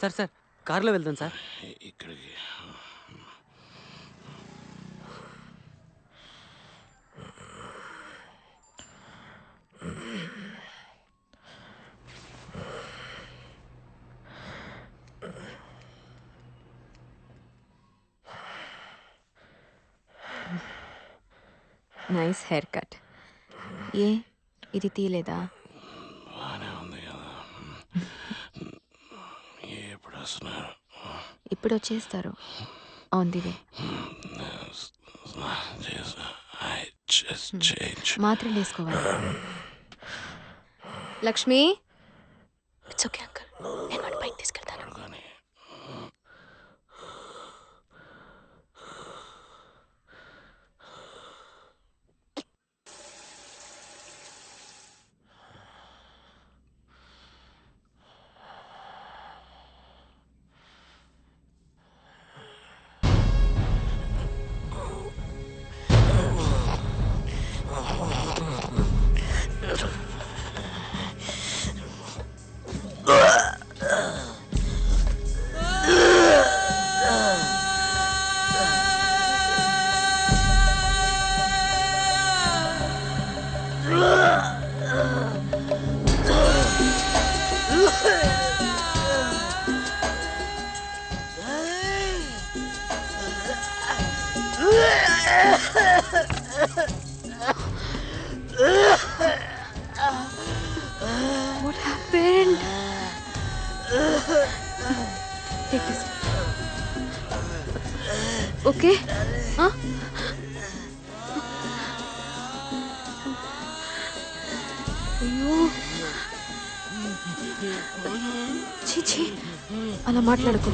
Sir sir కారులో వెళ్దాం sir. ఇక్కడికి నైస్ హెయిర్ కట్. ఏ ఇది తీయలేదా? బాగానే ఉంది కదా. ఎప్పుడు వస్తున్నారు? ఇప్పుడు వచ్చేస్తారు. On the way. మాత్రలు వేసుకోవాలి. లక్ష్మి, ఇట్స్ ఓకే అంకుల్, నేను వాడి బైక్ తీసుకెళ్తాను. What happened? Take this. Okay? Huh? అయ్యో, చీచి, అలా మాట్లాడకు.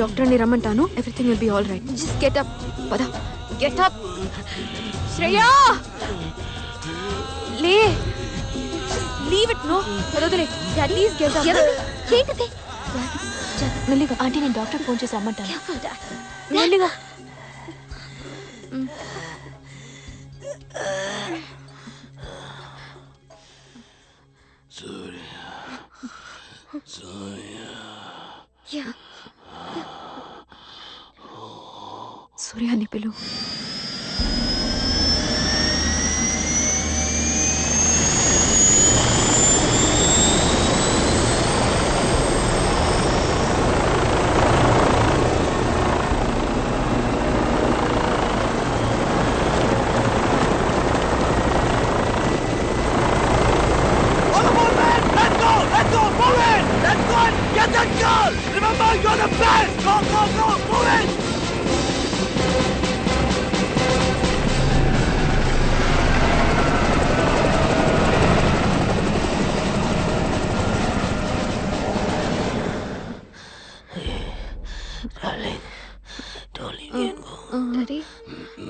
డాక్టర్ని రమ్మంటాను. Everything will be all right. Just get up. పద, గెట్ అప్. శ్రేయా, లే. Leave it. నో, వదలే. Please get up. ఏంటిది? మెల్లిగా. ఆంటీ, నేను డాక్టర్ ఫోన్ చేసి రమ్మంటాను. మెల్లిగా. సూర్యాన్ని పిలు.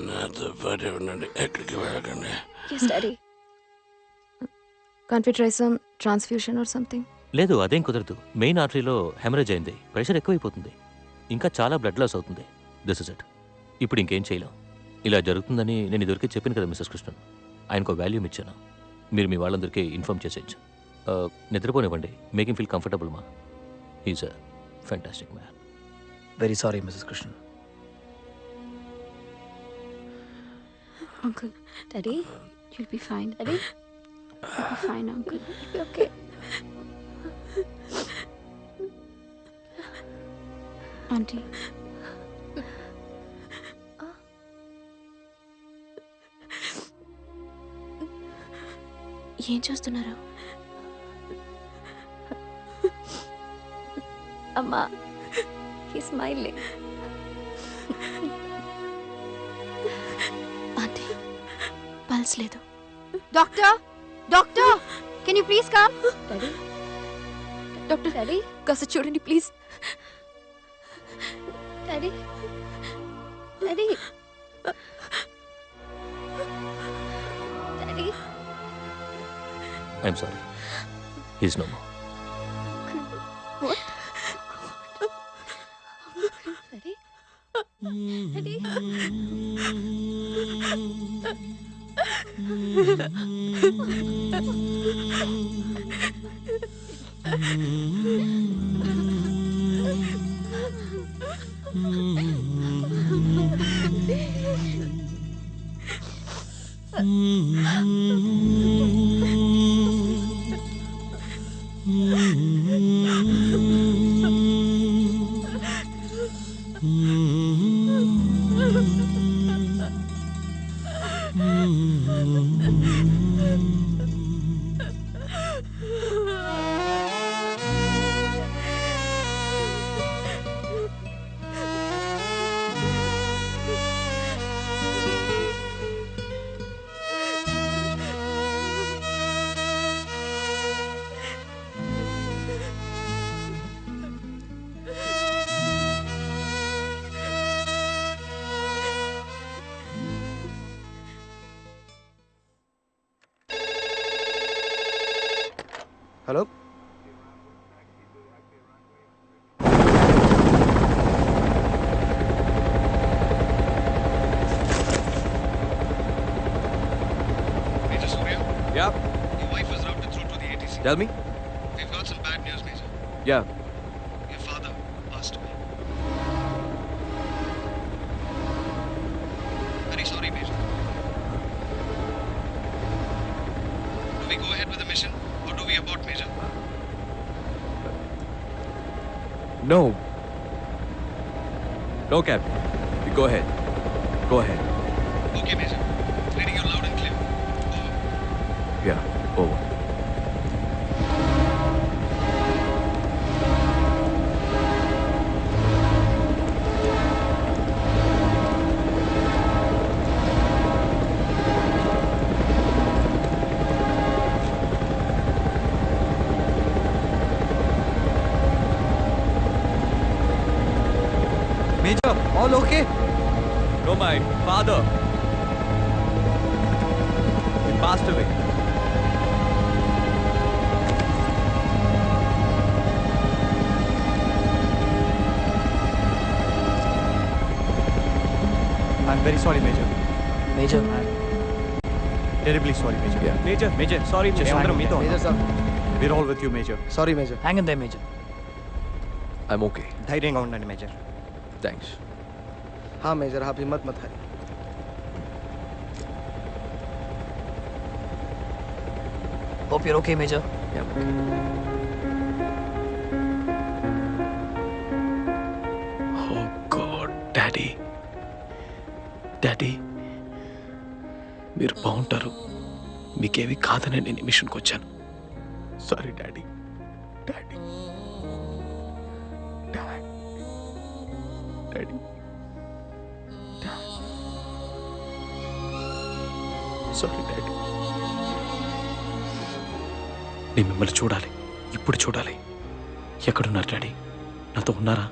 నాతో పాటు ఉండండి, ఎక్కడికి వెళ్ళకండి. Can't we try some transfusion or something? లేదు, అదేం కుదరదు. మెయిన్ ఆర్టరీలో హెమరేజ్ అయింది. ప్రెషర్ ఎక్కువైపోతుంది. ఇంకా చాలా బ్లడ్ లాస్ అవుతుంది. This is it. ఇప్పుడు ఇంకేం చేయలేం. ఇలా జరుగుతుందని నేను ఇదివరకే చెప్పాను కదా మిస్సెస్ కృష్ణన్. ఆయనకు వాల్యూమ్ ఇచ్చాను. మీరు మీ వాళ్ళందరికీ ఇన్ఫార్మ్ చేసేయచ్చు. నిద్రపోనివ్వండి. మేక్ హిమ్ ఫీల్ కంఫర్టబుల్ మా. He's a fantastic man. Very sorry Mrs Krishnan. Uncle, Daddy, you'll be fine. Daddy, you'll be fine, Uncle. You'll be okay. Auntie. ఏం చేస్తున్నారు? అమ్మా, హీ స్మైలింగ్. ఆంటీ, పల్స్ లేదు. Doctor, doctor, can you please come? Daddy, doctor, daddy, కాస్త చూడండి please. Daddy, daddy, daddy. I'm sorry. He's no more. What? Daddy? Daddy? Hello Major Surya, yeah your wife was routed through to the ATC. Tell me We've got some bad news, Major. Yeah Your father passed away. Very sorry, Major. Do we go ahead with the mission or do we abort, Major? No no cab go ahead go ahead Okay, Major. Reading you loud and clear. Over. Yeah over Major, all okay? No, my father. He passed away. I'm very sorry, Major. Major Terribly sorry, Major. Yeah. Major, sorry. Just Major sir, We're all with you, Major. sorry Major. Hang in they major. I'm okay. ధైర్యంగా ఉండండి, Major. Thanks. हाँ major आप हिम्मत मत हारिए hope you're okay major. Yeah, I'm okay. Oh god daddy daddy మీరు బాగుంటారు, మీకేవి కాదని నేను ఈ మిషన్కి వచ్చాను. Sorry daddy daddy daddy sorry daddy. నేను మిమ్మల్ని చూడాలి, ఇప్పుడు చూడాలి. ఎక్కడున్నారు డాడీ? నాతో ఉన్నారా?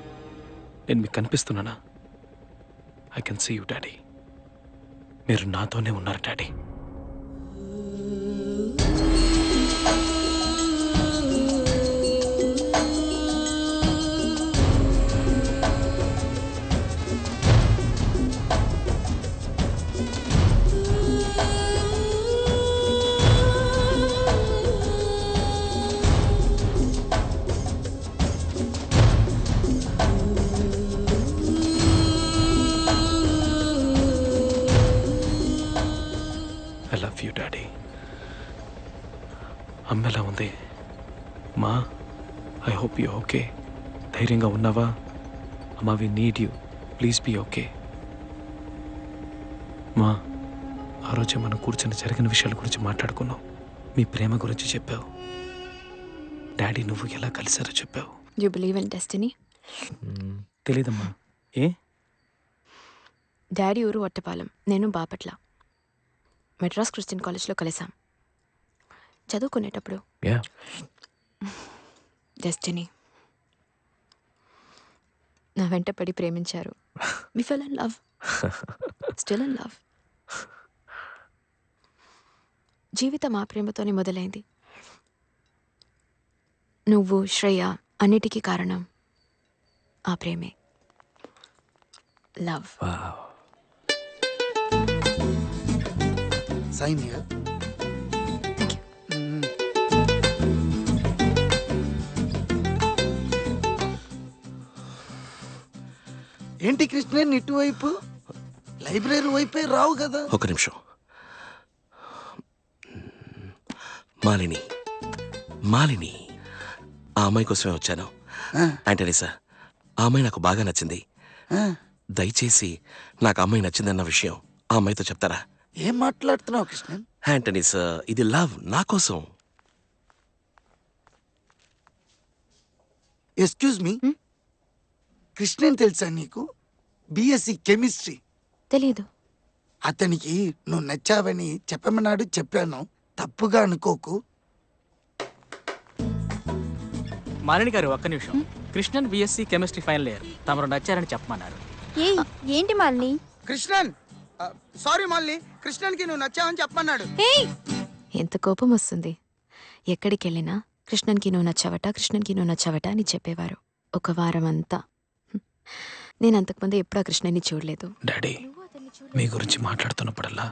నేను మీకు కనిపిస్తున్నానా? I can see you daddy. మీరు నాతోనే ఉన్నారు daddy. I love you daddy. అమ్మ ఎలా ఉంది? మా ఐ హోప్ యూ ఓకే. ధైర్యంగా ఉన్నావా? అమ్మ we need you, please be okay. మా ఆ రోజే మనం కూర్చొని జరిగిన విషయాల గురించి మాట్లాడుకున్నావు. మీ ప్రేమ గురించి చెప్పావు. డాడీ నువ్వు ఎలా కలిసారో చెప్పావు. You believe in destiny? తెలీదమ్మా. ఏ? డాడీ ఊరు ఒట్టపాలెం, నేను బాపట్ల. మెడ్రాస్ క్రిస్టియన్ కాలేజ్లో కలిసాం. చదువుకునేటప్పుడు యా డెస్టినీ నా వెంట పడి ప్రేమించారు. We fell in love, still in love. జీవితం ఆ ప్రేమతోనే మొదలైంది. నువ్వు శ్రేయ అన్నిటికీ కారణం ఆ ప్రేమే. Love. Sign here thank you. ఏంటి కృష్ణ ఇటువైపు లైబ్రరీ వైపే రావు కదా? ఒక నిమిషం. మాలిని మాలిని ఆ అమ్మాయి కోసమే వచ్చాను. ఆంటనీ సార్, ఆ అమ్మాయి నాకు బాగా నచ్చింది. దయచేసి నాకు అమ్మాయి నచ్చిందన్న విషయం ఆ అమ్మాయితో చెప్తారా? ఏం మాట్లాడుతున్నావు కృష్ణ? ఆంటనీ సార్, ఇది లవ్ నా కోసం. ఎక్స్క్యూజ్ మీ, కృష్ణన్ తెలుసా నీకు? BSc chemistry. తెలీదు. అతనికి నువ్వు నచ్చావని చెప్పమన్నాడు, చెప్పాను. తప్పుగా అనుకోకు. మాలిని గారు ఒక్క నిమిషం. Krishnan BSc chemistry final year, తమరు నచ్చారని చెప్పమన్నారు. ఏంటి మాలిని? కృష్ణన్ సారీ మాలిని, కృష్ణన్కి నువ్వు నచ్చావని చెప్పమన్నాడు. ఎంత కోపం వస్తుంది. ఎక్కడికి వెళ్ళినా కృష్ణన్కి నువ్వు నచ్చావట, కృష్ణన్కి నువ్వు నచ్చావట అని చెప్పేవారు ఒక వారం అంతా. నేను అంతకుముందు ఎప్పుడు ఆ కృష్ణని చూడలేదు. డాడీ, మీ గురించి మాట్లాడుతున్నప్పుడల్లా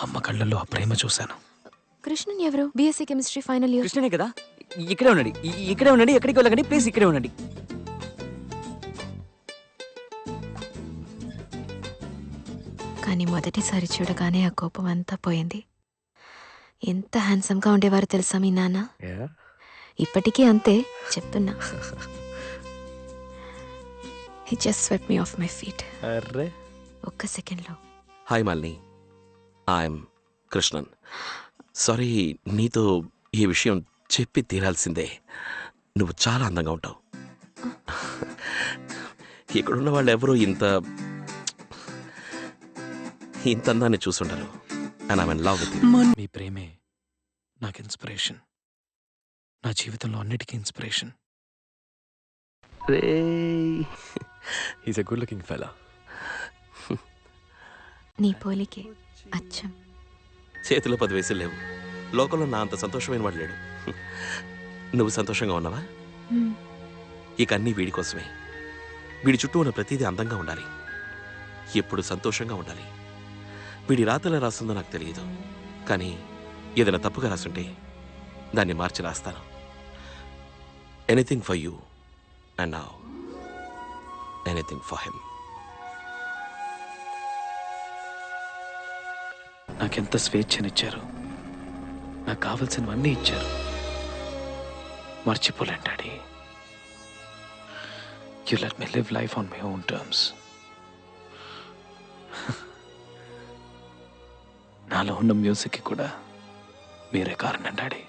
అమ్మ కళ్ళల్లో ఆ ప్రేమ చూశాను. కృష్ణన్ ఎవరు? BSc chemistry final year. కృష్ణనే కదా? ఇక్కడే ఉండండి, ఇక్కడే ఉండండి, ఎక్కడికి వెళ్ళకండి, ప్లీజ్ ఇక్కడే ఉండండి. కానీ మొదటిసారి చూడగానే ఆ కోపం అంతా పోయింది. ఎంత హ్యాండ్సమ్గా ఉండేవారు తెలుసా మీ నాన్న? ఇప్పటికీ అంతే, చెప్తున్నా. He just swept me off my feet. Array, ఒక్క సెకండ్లో. Hi Malini, I'm Krishnan. Sorry, నీతో ఈ విషయం చెప్పి తీరాల్సిందే. నువ్వు చాలా అందంగా ఉంటావు. ఇక్కడున్న వాళ్ళు ఎవరూ ఇంత అందాన్ని చూసుంటారు. And I'm in love with you. మీ ప్రేమే నాకు ఇన్స్పిరేషన్, నా జీవితంలో అన్నిటికీ inspiration. He's a good-looking fella. నీ పోలికే అచ్చం. చేతిలో 10 వయసులు లేవు. లోకంలో నా అంత సంతోషమైన వాడు లేడు. నువ్వు సంతోషంగా ఉన్నావా? ఇక అన్నీ వీడి కోసమే. వీడి చుట్టూ ఉన్న ప్రతిదీ అందంగా ఉండాలి, ఎప్పుడు సంతోషంగా ఉండాలి. వీడి రాతలా రాస్తుందో నాకు తెలియదు, కానీ ఏదైనా తప్పుగా రాసుంటే దాన్ని మార్చి రాస్తాను. Anything for you and now anything for him. నాకెంత స్వేచ్ఛనిచ్చారు, నాకు కావలసినవన్నీ ఇచ్చారు. మర్చిపోలేను daddy. You let me live life on my own terms. నాలో ఉన్న మ్యూజిక్కి కూడా మీరే కారణం డాడీ.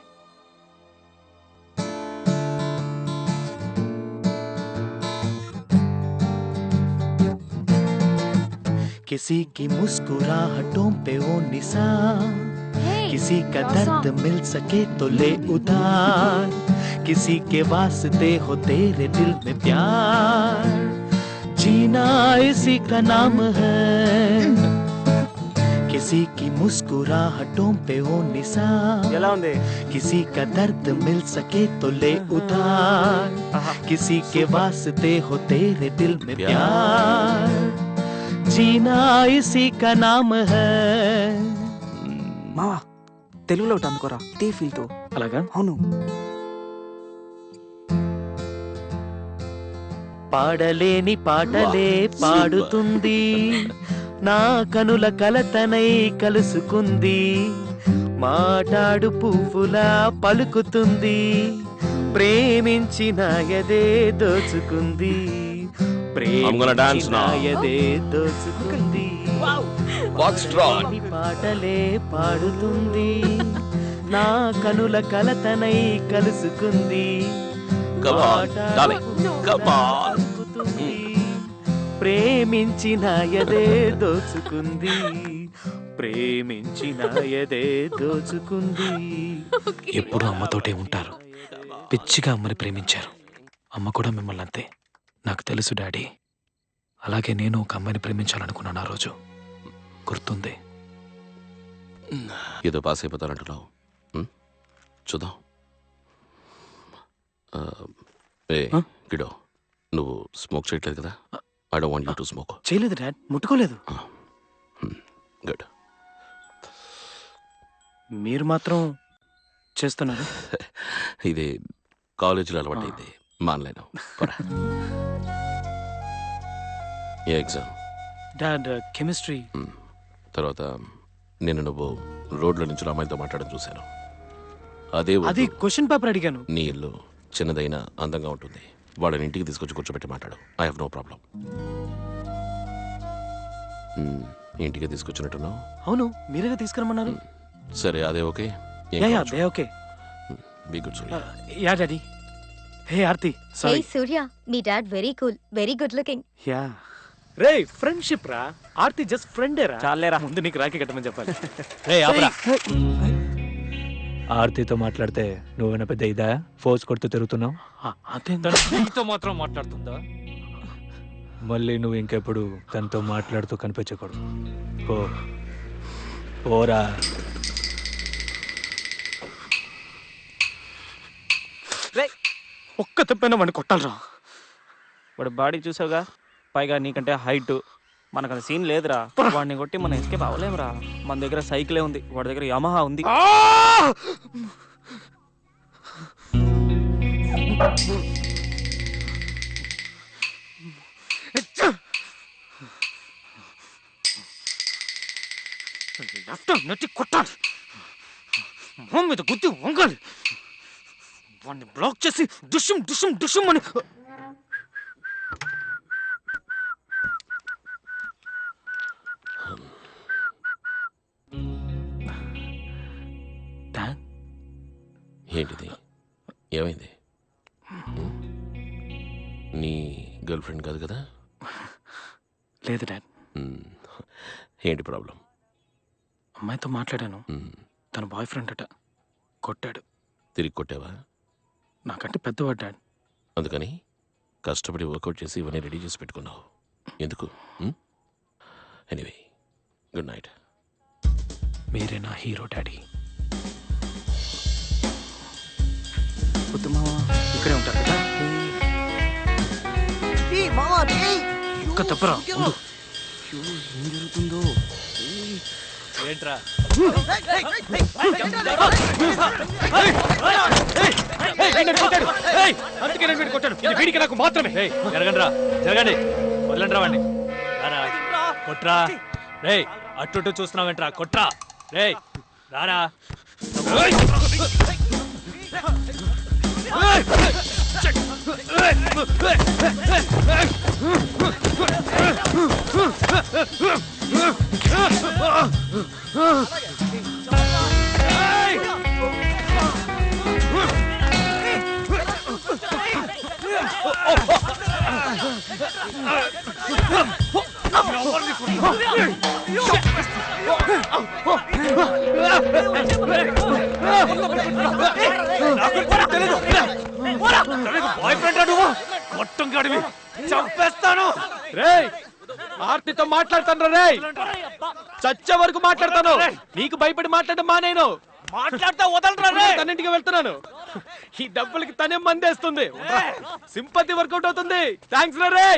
किसी की मुस्कुराहटों पे वो निशान, किसी का दर्द मिल सके तो ले उधार, किसी के वास्ते हो तेरे दिल में प्यार, जीना इसी का नाम है. किसी की मुस्कुराहटों पे वो निशान, किसी का दर्द मिल सके तो ले उधार, किसी के वास्ते हो तेरे दिल में प्यार, जीना इसी का नाम है. మావా, తెలుగులో ఒకటి అనుకోరా, ఇదే ఫీల్ తో. అలాగా? అవును. పాడలేని పాటలే పాడుతుంది, నా కనుల కలతనై కలుసుకుంది, మాటాడు పువ్వులా పలుకుతుంది, ప్రేమించిన ఎదే దోచుకుంది, ప్రేమించిన ఎదే దోచుకుంది. పాడలేని పాటలే పాడుతుంది, నా కనుల కలతనై కలుసుకుంది, ప్రేమించిన ఎదే దోచుకుంది, ప్రేమించిన ఎదే దోచుకుంది. ఎప్పుడు అమ్మతోటే ఉంటారు. పిచ్చిగా అమ్మని ప్రేమించారు. అమ్మ కూడా మిమ్మల్ని అంతే. నాకు తెలుసు డాడీ. అలాగే నేను ఒక అమ్మాయిని ప్రేమించాలనుకున్నాను ఆ రోజు. గుర్తుంది. ఏదో పాస్ అయిపోతానంటున్నావు. చూద్దాం. ఏ గిడో, నువ్వు స్మోక్ చేయట్లేదు కదా? I don't want you to smoke. చేయలేదు డాడ్, ముట్టుకోలేదు. గుడ్. మీరు మాత్రం చేస్తున్నారు. ఇది కాలేజీలో అలవాటైంది, మానలేను. ఏ ఎగ్జామ్? Dad chemistry. తర్వాత నేను నువ్వు రోడ్ల నుంచి అమ్మాయితో మాట్లాడడం చూశాను. అదే అది క్వశ్చన్ పేపర్ అడిగాను. నీ ఇల్లు చిన్నదైనా అందంగా ఉంటుంది. వాళ్ళని ఇంటికి తీసుకొచ్చి కూర్చోబెట్టి మాట్లాడు. I have no problem. ఇంటికి తీసుకొచ్చినట్టున్నావు. అవును, మీరేగా తీసుకురమ్మన్నారు. సరే, అదే okay. Okay. Be good Surya. Yeah daddy. Hey Aarti, hey sorry. Surya, మీ dad very cool, very good looking. Yeah రే, ఫ్రెండ్షిప్ రా. ఆర్తి జస్ట్ ఫ్రెండే రా. చాలేరా. ముందు నీకు రాఖీ కట్టమని చెప్పాలి. రే ఆపరా. ఆర్తితో మాట్లాడితే నువ్వేనా పెద్ద ఇదా ఫోర్స్ కొడుతూ తిరుగుతున్నావు? అదే నీతో మాత్రం మాట్లాడుతుందా? మళ్ళీ నువ్వు ఇంకెప్పుడు తనతో మాట్లాడుతూ కనిపించకూడదు. పోరా. ఒక్క తప్పైనా వాడిని కొట్టాలరా. వాడు బాడీ చూసావుగా, పైగా నీకంటే హైట్. మనకు అది సీన్ లేదురా. వాడిని కొట్టి మనం ఎస్కేప్ అవ్వలేమురా. మన దగ్గర సైకిలే ఉంది, వాడి దగ్గర యమహా ఉంది. నట్టి కొట్టాలి, మొహం మీద గుద్ది వంగాలి, వాడిని బ్లాక్ చేసి డుషుం డుషుం డుషుం అని. ఏంటిది? ఏమైంది? నీ గర్ల్ ఫ్రెండ్ కాదు కదా? లేదు డాడ్. ఏంటి ప్రాబ్లం? అమ్మాయితో మాట్లాడాను. తన బాయ్ ఫ్రెండ్ అట, కొట్టాడు. తిరిగి కొట్టావా? నాకంటే పెద్దవాడు డాడ్. అందుకని కష్టపడి వర్కౌట్ చేసి ఇవన్నీ రెడీ చేసి పెట్టుకున్నావు. ఎందుకు? Anyway, good night. మీరే నా హీరో డాడీ. ఇక్కడే ఉంటారు కదా. ఒక్క తప్పరా. ఏం జరుగుతుందో ఏంట్రా? వీడికి నాకు మాత్రమే. జరగండి రా, జరగండి. వదలండి రా వాడిని. రారా, కొట్రా. రే, అటు చూస్తున్నావేంట్రా? కొట్రా. రే రారా. చంపేస్తాను. రేయ్, ఆర్తితో మాట్లాడతాను రే. చచ్చే వరకు మాట్లాడతాను. నీకు భయపడి మాట్లాడడం మానేను. మాట్లాడతా వదలరా రే. తన్నింటికి వెళ్తున్నాను. ఈ డబ్బులకి తనే మందేస్తుంది. సింపతి వర్కౌట్ అవుతుంది. థ్యాంక్స్ రే.